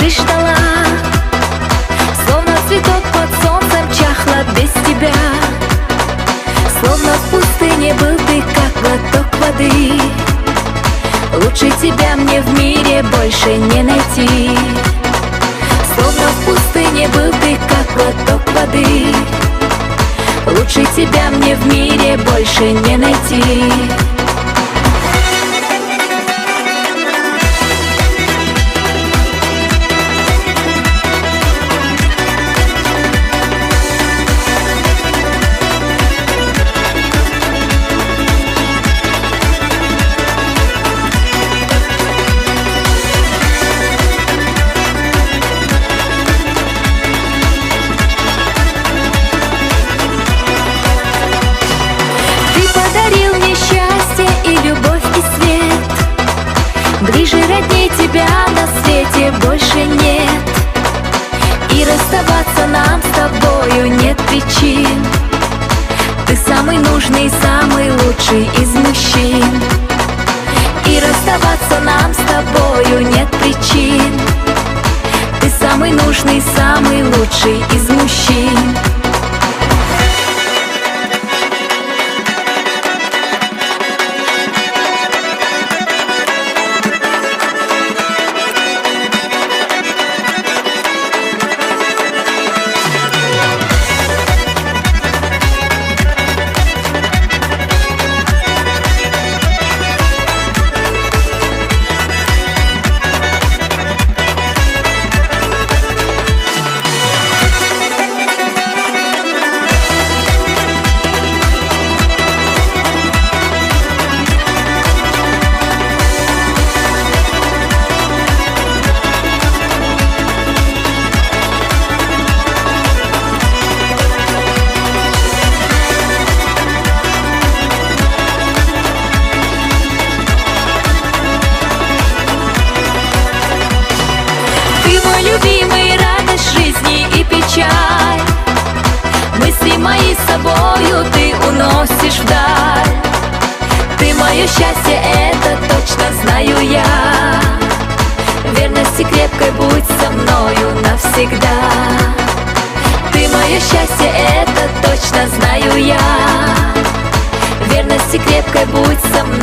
лишь ждала, словно цветок под солнцем чахла без тебя. Словно в пустыне был ты, как глоток воды. Лучше тебя мне в мире больше не найти. Словно в пустыне был ты, как глоток воды. Лучше тебя мне в мире больше не найти. Ближе родней тебя на свете больше нет. И расставаться нам с тобою нет причин. Ты самый нужный, самый лучший из мужчин. И расставаться нам с тобою нет причин. Ты самый нужный, самый лучший из мужчин. Любимый, радость жизни и печаль, мысли мои с собою ты уносишь вдаль. Ты мое счастье, это точно знаю я. Верности крепкой будь со мною навсегда. Ты мое счастье, это точно знаю я. Верности крепкой будь со мною.